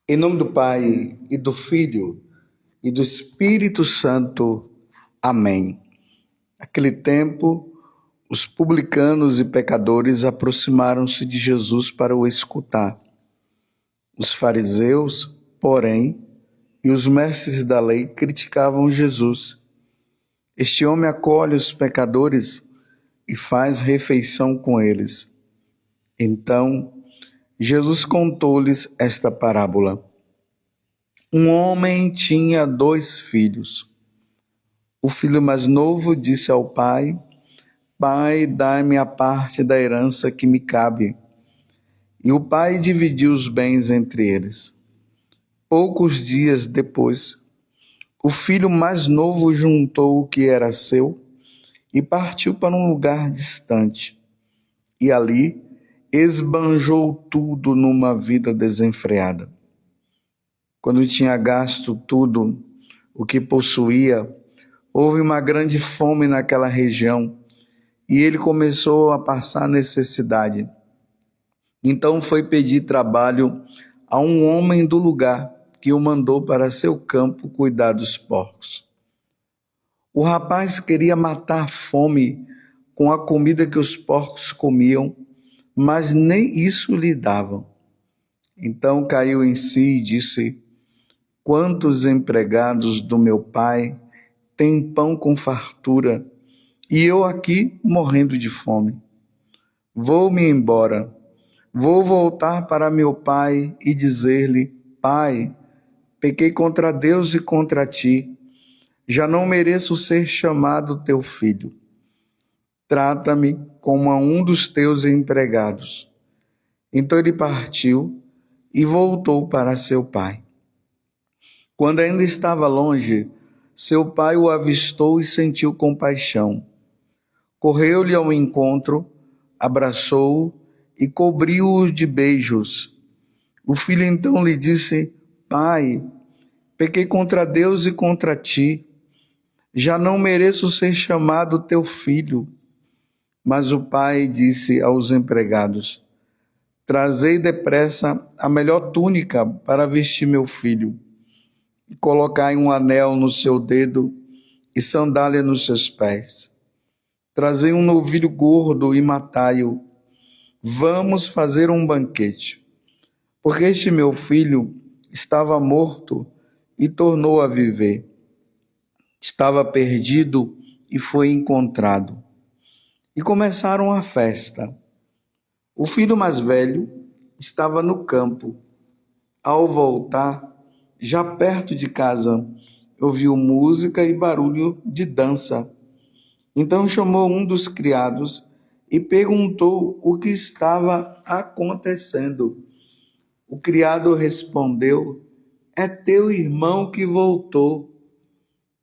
Em nome do Pai, e do Filho, e do Espírito Santo. Amém. Naquele tempo, os publicanos e pecadores aproximaram-se de Jesus para o escutar. Os fariseus, porém, e os mestres da lei criticavam Jesus. Este homem acolhe os pecadores e faz refeição com eles. Então, Jesus contou-lhes esta parábola. Um homem tinha 2 filhos. O filho mais novo disse ao pai: Pai, dai-me a parte da herança que me cabe. E o pai dividiu os bens entre eles. Poucos dias depois, o filho mais novo juntou o que era seu e partiu para um lugar distante. E ali esbanjou tudo numa vida desenfreada. Quando tinha gasto tudo o que possuía, houve uma grande fome naquela região e ele começou a passar necessidade. Então foi pedir trabalho a um homem do lugar que o mandou para seu campo cuidar dos porcos. O rapaz queria matar a fome com a comida que os porcos comiam, mas nem isso lhe davam. Então caiu em si e disse: Quantos empregados do meu pai têm pão com fartura e eu aqui morrendo de fome? Vou-me embora, vou voltar para meu pai e dizer-lhe: Pai, pequei contra Deus e contra ti, já não mereço ser chamado teu filho. Trata-me como a um dos teus empregados. Então ele partiu e voltou para seu pai. Quando ainda estava longe, seu pai o avistou e sentiu compaixão. Correu-lhe ao encontro, abraçou-o e cobriu-o de beijos. O filho então lhe disse: Pai, pequei contra Deus e contra ti, já não mereço ser chamado teu filho. Mas o pai disse aos empregados: Trazei depressa a melhor túnica para vestir meu filho, e colocai um anel no seu dedo e sandália nos seus pés. Trazei um novilho gordo e matai-o. Vamos fazer um banquete. Porque este meu filho estava morto e tornou a viver. Estava perdido e foi encontrado. E começaram a festa. O filho mais velho estava no campo. Ao voltar, já perto de casa, ouviu música e barulho de dança. Então chamou um dos criados e perguntou o que estava acontecendo. O criado respondeu: É teu irmão que voltou.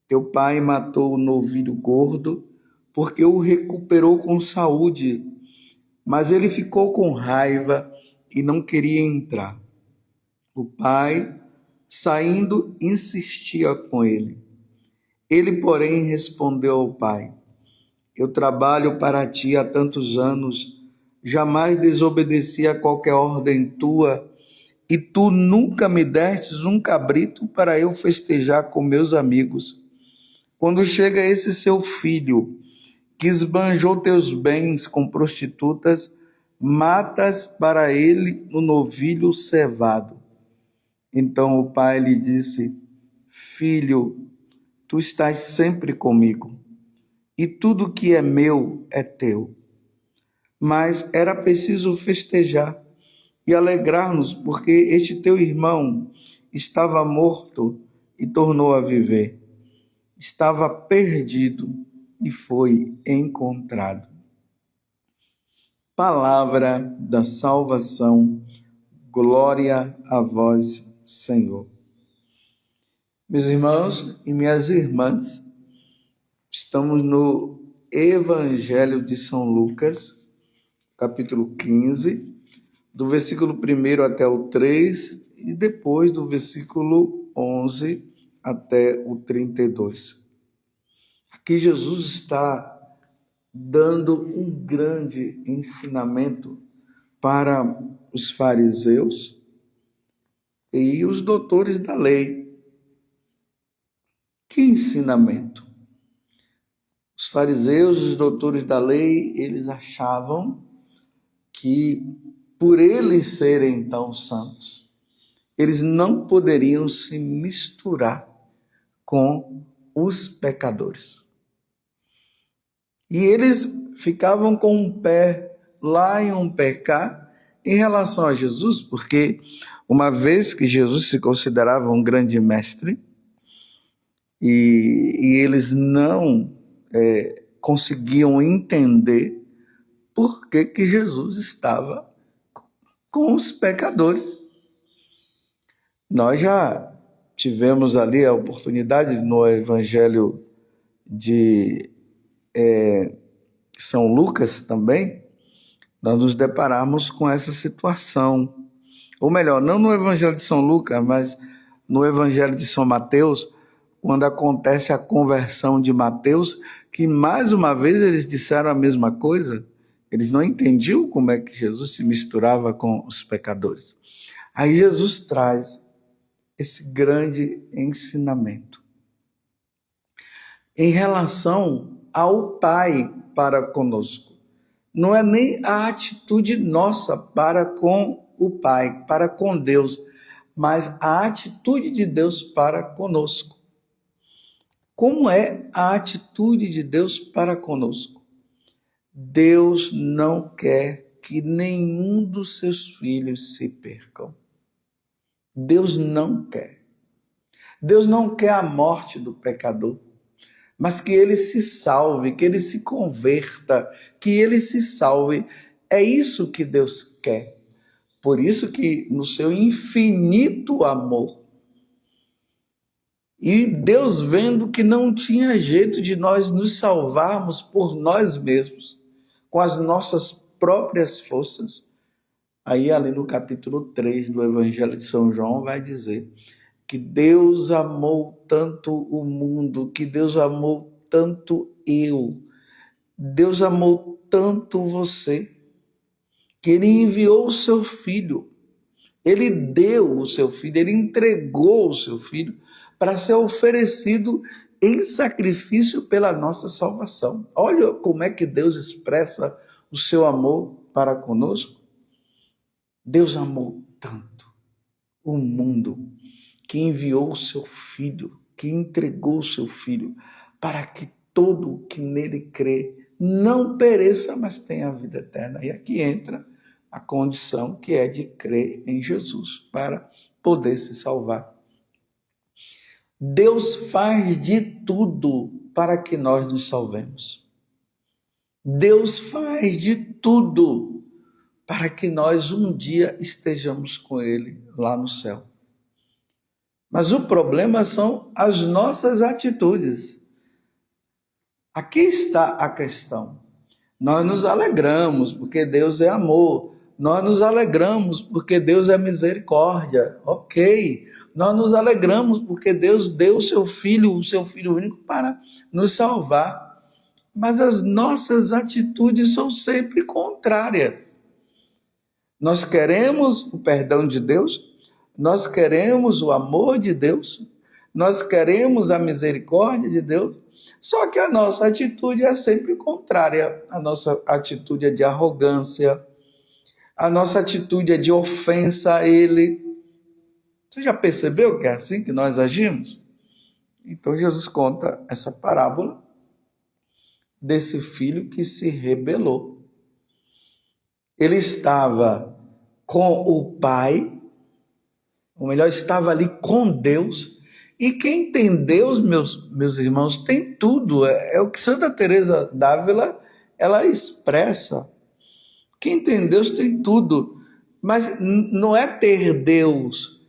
Teu pai matou o novilho gordo porque o recuperou com saúde, mas ele ficou com raiva e não queria entrar. O pai, saindo, insistia com ele. Ele, porém, respondeu ao pai: Eu trabalho para ti há tantos anos, jamais desobedeci a qualquer ordem tua, e tu nunca me destes um cabrito para eu festejar com meus amigos. Quando chega esse seu filho, que esbanjou teus bens com prostitutas, matas para ele no novilho cevado. Então o pai lhe disse: Filho, tu estás sempre comigo, e tudo que é meu é teu. Mas era preciso festejar e alegrar-nos, porque este teu irmão estava morto e tornou a viver. Estava perdido e foi encontrado. Palavra da salvação. Glória a vós, Senhor. Meus irmãos e minhas irmãs, estamos no Evangelho de São Lucas, capítulo 15, do versículo 1 até o 3 e depois do versículo 11 até o 32. Aqui Jesus está dando um grande ensinamento para os fariseus e os doutores da lei. Que ensinamento! Os fariseus, os doutores da lei, eles achavam que, por eles serem tão santos, eles não poderiam se misturar com os pecadores. E eles ficavam com um pé lá e um pé cá em relação a Jesus, porque uma vez que Jesus se considerava um grande mestre, e eles não conseguiam entender por que Jesus estava com os pecadores. Nós já tivemos ali a oportunidade no Evangelho de São Lucas também, nós nos deparamos com essa situação. Ou melhor, não no Evangelho de São Lucas, mas no Evangelho de São Mateus, quando acontece a conversão de Mateus, que mais uma vez eles disseram a mesma coisa. Eles não entendiam como é que Jesus se misturava com os pecadores. Aí Jesus traz esse grande ensinamento em relação ao Pai para conosco. Não é nem a atitude nossa para com o Pai, para com Deus, mas a atitude de Deus para conosco. Como é a atitude de Deus para conosco? Deus não quer que nenhum dos seus filhos se percam. Deus não quer. Deus não quer a morte do pecador, mas que ele se salve, que ele se converta, que ele se salve. É isso que Deus quer. Por isso que no seu infinito amor, e Deus vendo que não tinha jeito de nós nos salvarmos por nós mesmos, com as nossas próprias forças, aí ali no capítulo 3 do Evangelho de São João vai dizer que Deus amou tanto o mundo, que Deus amou tanto eu, Deus amou tanto você, que Ele enviou o seu Filho, Ele deu o seu Filho, Ele entregou o seu Filho para ser oferecido em sacrifício pela nossa salvação. Olha como é que Deus expressa o seu amor para conosco. Deus amou tanto o mundo que enviou o seu Filho, que entregou o seu Filho, para que todo o que nele crê não pereça, mas tenha a vida eterna. E aqui entra a condição que é de crer em Jesus para poder se salvar. Deus faz de tudo para que nós nos salvemos. Deus faz de tudo para que nós um dia estejamos com Ele lá no céu. Mas o problema são as nossas atitudes. Aqui está a questão. Nós nos alegramos porque Deus é amor. Nós nos alegramos porque Deus é misericórdia. Ok. Nós nos alegramos porque Deus deu o seu Filho único para nos salvar. Mas as nossas atitudes são sempre contrárias. Nós queremos o perdão de Deus, nós queremos o amor de Deus, nós queremos a misericórdia de Deus, só que a nossa atitude é sempre contrária. A nossa atitude é de arrogância, a nossa atitude é de ofensa a Ele. Você já percebeu que é assim que nós agimos? Então Jesus conta essa parábola desse filho que se rebelou. Ele estava com o Pai, ou melhor, estava ali com Deus, e quem tem Deus, meus irmãos, tem tudo. É o que Santa Teresa d'Ávila, ela expressa. Quem tem Deus tem tudo, mas não é ter Deus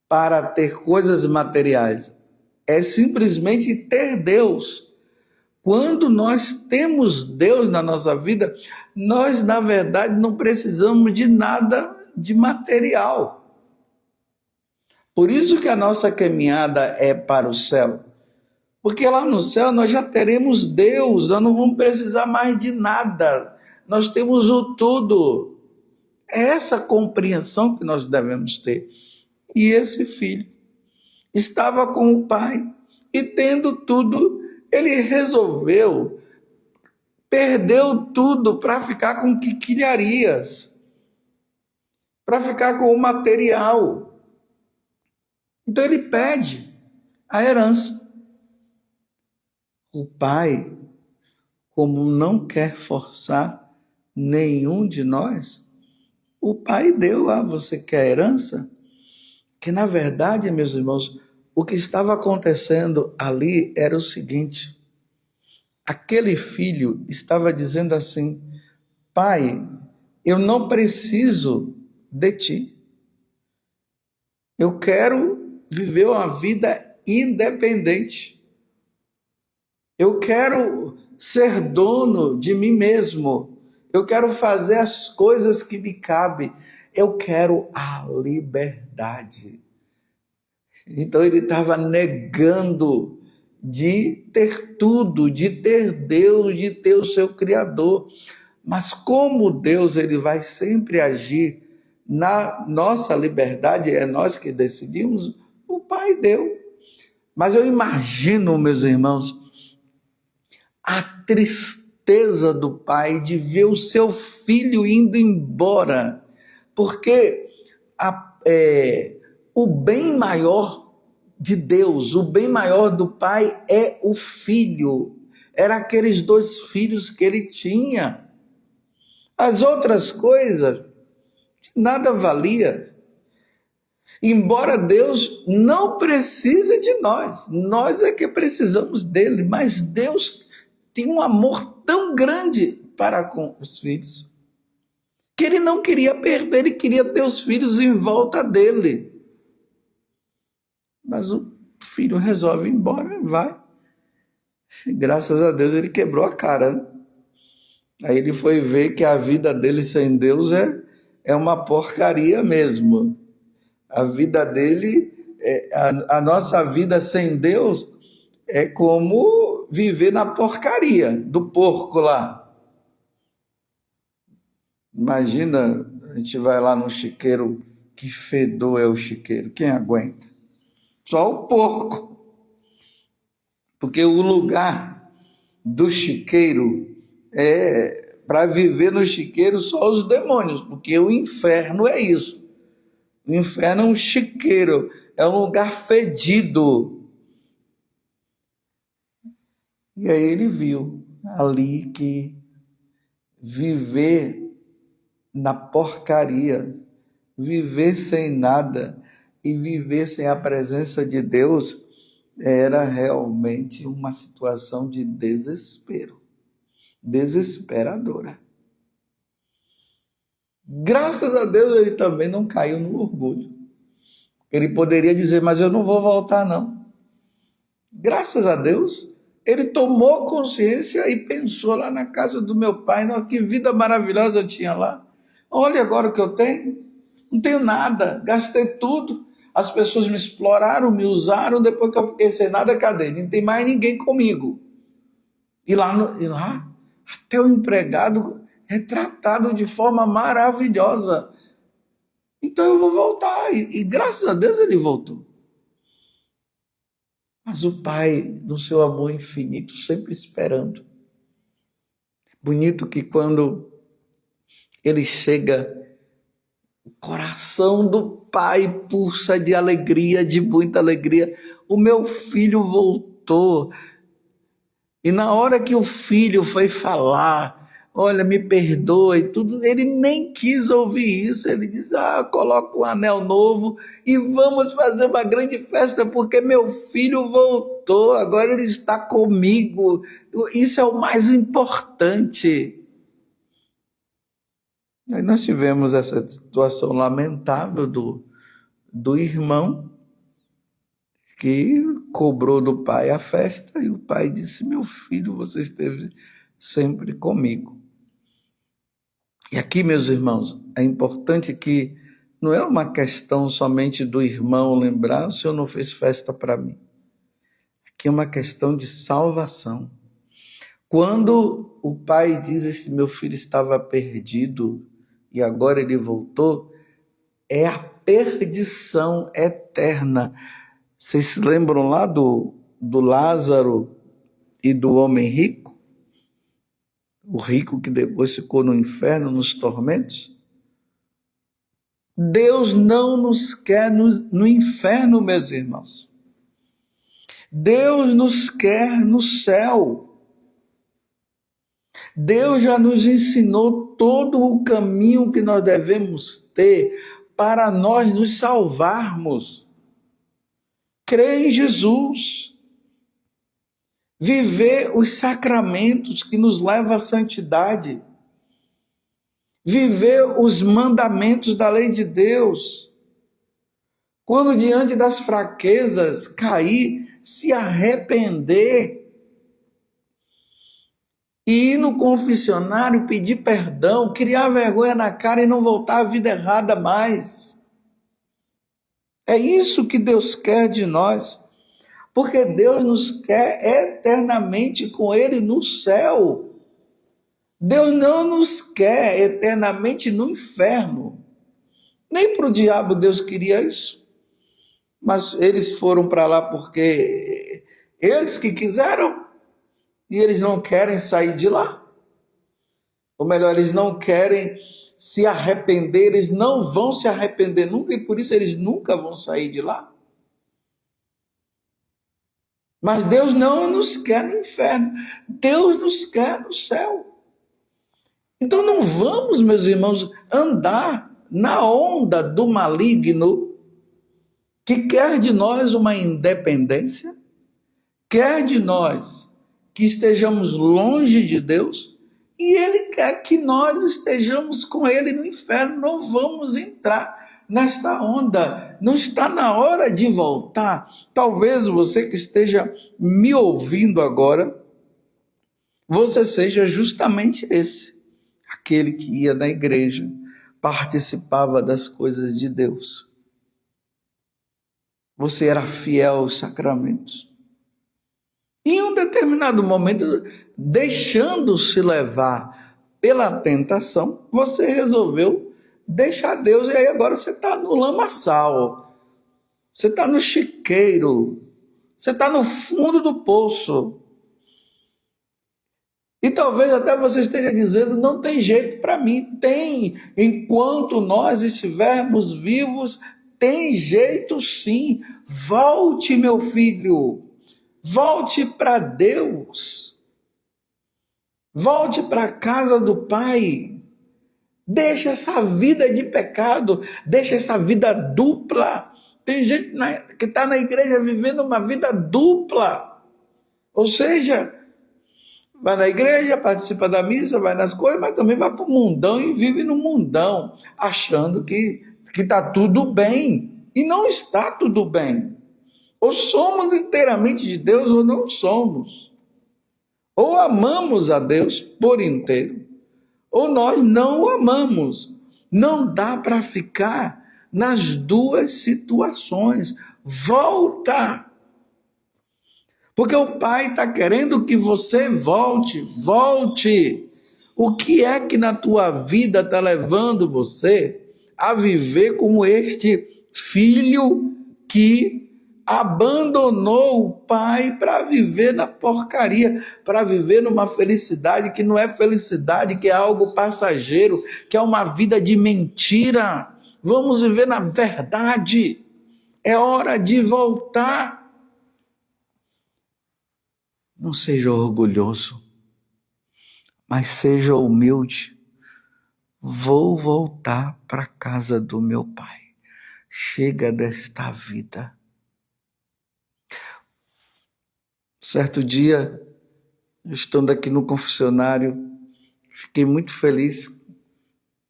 para ter coisas materiais, é simplesmente ter Deus. Quando nós temos Deus na nossa vida, nós, na verdade, não precisamos de nada de material. Por isso que a nossa caminhada é para o céu. Porque lá no céu nós já teremos Deus, nós não vamos precisar mais de nada. Nós temos o tudo. É essa compreensão que nós devemos ter. E esse filho estava com o pai e, tendo tudo, ele resolveu, perdeu tudo para ficar com quinquilharias, para ficar com o material. Então ele pede a herança. O pai, como não quer forçar nenhum de nós, o pai deu: você quer a herança? Que na verdade, meus irmãos, o que estava acontecendo ali era o seguinte: aquele filho estava dizendo assim: pai, eu não preciso de ti. Eu quero viver uma vida independente. Eu quero ser dono de mim mesmo. Eu quero fazer as coisas que me cabem. Eu quero a liberdade. Então ele estava negando de ter tudo, de ter Deus, de ter o seu Criador. Mas como Deus ele vai sempre agir na nossa liberdade, é nós que decidimos, o Pai deu. Mas eu imagino, meus irmãos, a tristeza do pai de ver o seu filho indo embora, porque o bem maior de Deus, o bem maior do pai é o filho. Era aqueles 2 filhos que ele tinha. As outras coisas, nada valia. Embora Deus não precise de nós, nós é que precisamos dele, mas Deus tem um amor tão grande para com os filhos, que ele não queria perder, ele queria ter os filhos em volta dele. Mas o filho resolve ir embora, vai. Graças a Deus ele quebrou a cara. Aí ele foi ver que a vida dele sem Deus é uma porcaria mesmo. A vida dele, a nossa vida sem Deus é como viver na porcaria do porco lá. Imagina, a gente vai lá no chiqueiro, que fedor é o chiqueiro, quem aguenta? Só o porco. Porque o lugar do chiqueiro para viver no chiqueiro só os demônios, porque o inferno é isso. O inferno é um chiqueiro, é um lugar fedido. E aí ele viu ali que viver na porcaria, viver sem nada e viver sem a presença de Deus era realmente uma situação de desespero, desesperadora. Graças a Deus ele também não caiu no orgulho. Ele poderia dizer: mas eu não vou voltar não. Graças a Deus, ele tomou consciência e pensou lá na casa do meu pai: não, que vida maravilhosa eu tinha lá. Olha agora o que eu tenho. Não tenho nada, gastei tudo. As pessoas me exploraram, me usaram, depois que eu fiquei sem nada, cadê? Não tem mais ninguém comigo. E lá até o empregado é tratado de forma maravilhosa. Então eu vou voltar. E graças a Deus ele voltou. Mas o pai, no seu amor infinito, sempre esperando. Bonito que quando ele chega, o coração do pai pulsa de alegria, de muita alegria. O meu filho voltou. E na hora que o filho foi falar: olha, me perdoe, tudo, ele nem quis ouvir isso. Ele disse: coloca um anel novo e vamos fazer uma grande festa, porque meu filho voltou, agora ele está comigo. Isso é o mais importante. Aí nós tivemos essa situação lamentável do irmão que cobrou do pai a festa, e o pai disse: meu filho, você esteve sempre comigo. E aqui, meus irmãos, é importante que não é uma questão somente do irmão lembrar: o Senhor não fez festa para mim. Aqui é uma questão de salvação. Quando o pai diz: esse meu filho estava perdido e agora ele voltou, é a perdição eterna. Vocês se lembram lá do Lázaro e do homem rico? O rico que depois ficou no inferno, nos tormentos? Deus não nos quer no inferno, meus irmãos. Deus nos quer no céu. Deus já nos ensinou todo o caminho que nós devemos ter para nós nos salvarmos. Crer em Jesus. Viver os sacramentos que nos levam à santidade. Viver os mandamentos da lei de Deus. Quando diante das fraquezas cair, se arrepender. E ir no confessionário pedir perdão, criar vergonha na cara e não voltar à vida errada mais. É isso que Deus quer de nós. Porque Deus nos quer eternamente com Ele no céu. Deus não nos quer eternamente no inferno. Nem para o diabo Deus queria isso. Mas eles foram para lá porque eles que quiseram. E eles não querem sair de lá. Ou melhor, eles não querem se arrepender, eles não vão se arrepender nunca e por isso eles nunca vão sair de lá. Mas Deus não nos quer no inferno, Deus nos quer no céu. Então não vamos, meus irmãos, andar na onda do maligno que quer de nós uma independência, quer de nós que estejamos longe de Deus, e Ele quer que nós estejamos com Ele no inferno. Não vamos entrar nesta onda. Não está na hora de voltar. Talvez você que esteja me ouvindo agora, você seja justamente esse, aquele que ia na igreja, participava das coisas de Deus. Você era fiel aos sacramentos. Em um determinado momento, deixando-se levar pela tentação, você resolveu deixar Deus, e aí agora você está no lamaçal, você está no chiqueiro, você está no fundo do poço. E talvez até você esteja dizendo, não tem jeito para mim. Tem, enquanto nós estivermos vivos, tem jeito sim. Volte, meu filho. Volte para Deus. Volte para a casa do Pai. Deixa essa vida de pecado. Deixa essa vida dupla. Tem gente que está na igreja vivendo uma vida dupla. Ou seja, vai na igreja, participa da missa, vai nas coisas, mas também vai para o mundão e vive no mundão, achando que está tudo bem. E não está tudo bem. Ou somos inteiramente de Deus ou não somos. Ou amamos a Deus por inteiro, ou nós não o amamos. Não dá para ficar nas duas situações. Volta! Porque o Pai está querendo que você volte. Volte! O que é que na tua vida está levando você a viver como este filho que abandonou o pai para viver na porcaria, para viver numa felicidade que não é felicidade, que é algo passageiro, que é uma vida de mentira? Vamos viver na verdade. É hora de voltar. Não seja orgulhoso, mas seja humilde. Vou voltar para a casa do meu pai. Chega desta vida. Certo dia, estando aqui no confessionário, fiquei muito feliz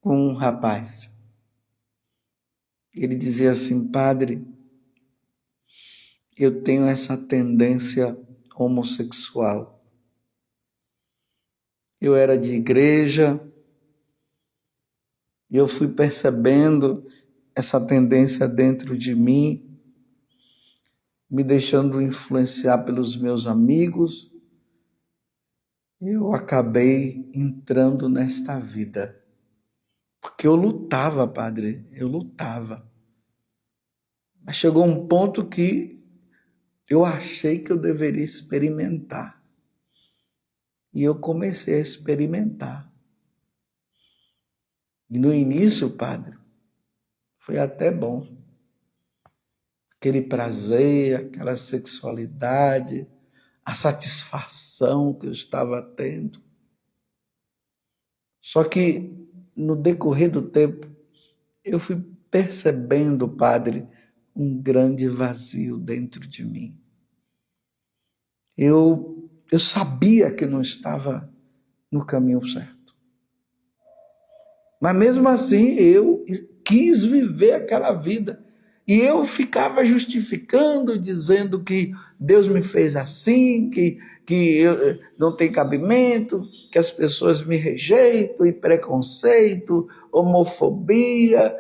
com um rapaz. Ele dizia assim: padre, eu tenho essa tendência homossexual. Eu era de igreja e eu fui percebendo essa tendência dentro de mim, me deixando influenciar pelos meus amigos. Eu acabei entrando nesta vida. Porque eu lutava, padre, eu lutava. Mas chegou um ponto que eu achei que eu deveria experimentar. E eu comecei a experimentar. E no início, padre, foi até bom. Aquele prazer, aquela sexualidade, a satisfação que eu estava tendo. Só que no decorrer do tempo, eu fui percebendo, padre, um grande vazio dentro de mim. Eu sabia que não estava no caminho certo. Mas mesmo assim, eu quis viver aquela vida. E eu ficava justificando, dizendo que Deus me fez assim, que eu não tem cabimento, que as pessoas me rejeitam, e preconceito, homofobia,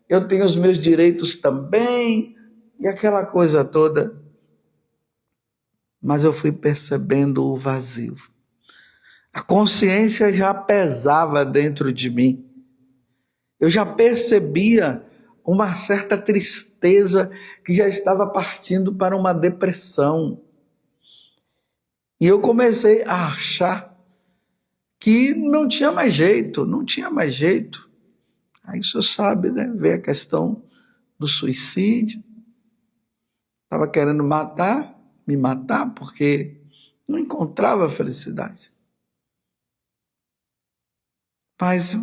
eu tenho os meus direitos também, e aquela coisa toda. Mas eu fui percebendo o vazio. A consciência já pesava dentro de mim. Eu já percebia uma certa tristeza que já estava partindo para uma depressão. E eu comecei a achar que não tinha mais jeito, não tinha mais jeito. Aí o senhor sabe, né? Veio a questão do suicídio. Estava querendo me matar, porque não encontrava felicidade. Mas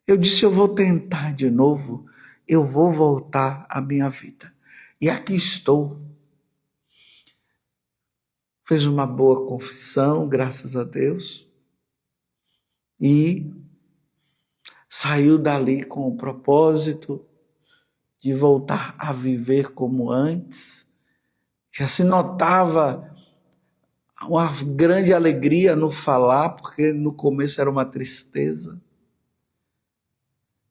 eu disse, eu vou tentar de novo, eu vou voltar à minha vida. E aqui estou. Fez uma boa confissão, graças a Deus. E saiu dali com o propósito de voltar a viver como antes. Já se notava uma grande alegria no falar, porque no começo era uma tristeza.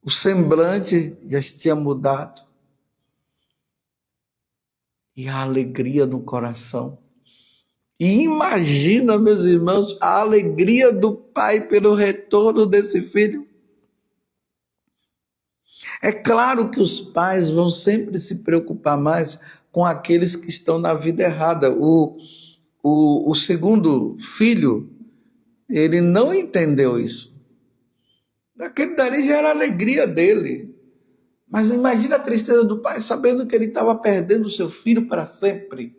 O semblante já tinha mudado. E a alegria no coração. E imagina, meus irmãos, a alegria do pai pelo retorno desse filho. É claro que os pais vão sempre se preocupar mais com aqueles que estão na vida errada. O segundo filho, ele não entendeu isso. Aquele dali já era a alegria dele. Mas imagina a tristeza do pai, sabendo que ele estava perdendo o seu filho para sempre.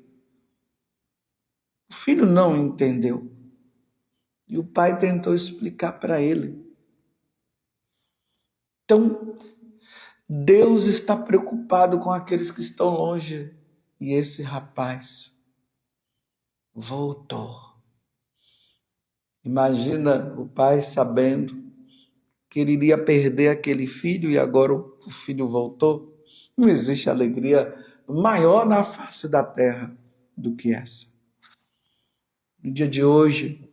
O filho não entendeu. E o pai tentou explicar para ele. Então, Deus está preocupado com aqueles que estão longe. E esse rapaz voltou. Imagina o pai sabendo que ele iria perder aquele filho e agora o filho voltou. Não existe alegria maior na face da terra do que essa. No dia de hoje,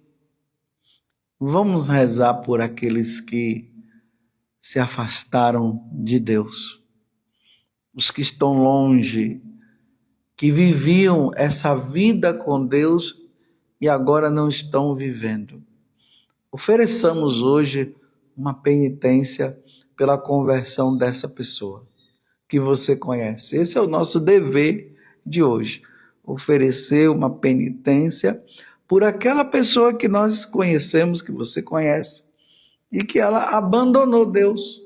vamos rezar por aqueles que se afastaram de Deus. Os que estão longe, que viviam essa vida com Deus e agora não estão vivendo. Ofereçamos hoje uma penitência pela conversão dessa pessoa que você conhece. Esse é o nosso dever de hoje. Oferecer uma penitência por aquela pessoa que nós conhecemos, que você conhece, e que ela abandonou Deus,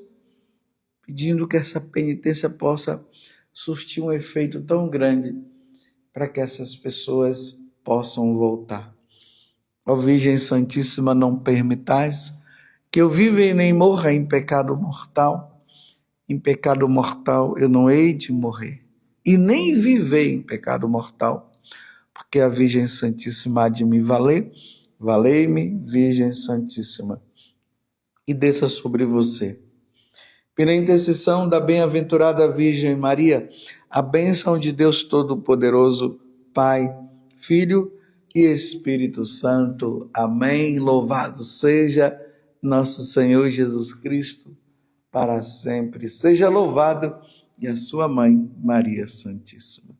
pedindo que essa penitência possa surtir um efeito tão grande para que essas pessoas possam voltar. Ó Virgem Santíssima, não permitais que eu viva e nem morra em pecado mortal. Em pecado mortal eu não hei de morrer, e nem viver em pecado mortal, porque a Virgem Santíssima há de me valer. Valei-me, Virgem Santíssima, e desça sobre você, pela intercessão da bem-aventurada Virgem Maria, a bênção de Deus Todo-Poderoso, Pai, Filho e Espírito Santo. Amém. Louvado seja nosso Senhor Jesus Cristo, para sempre. Seja louvado, e a sua mãe, Maria Santíssima.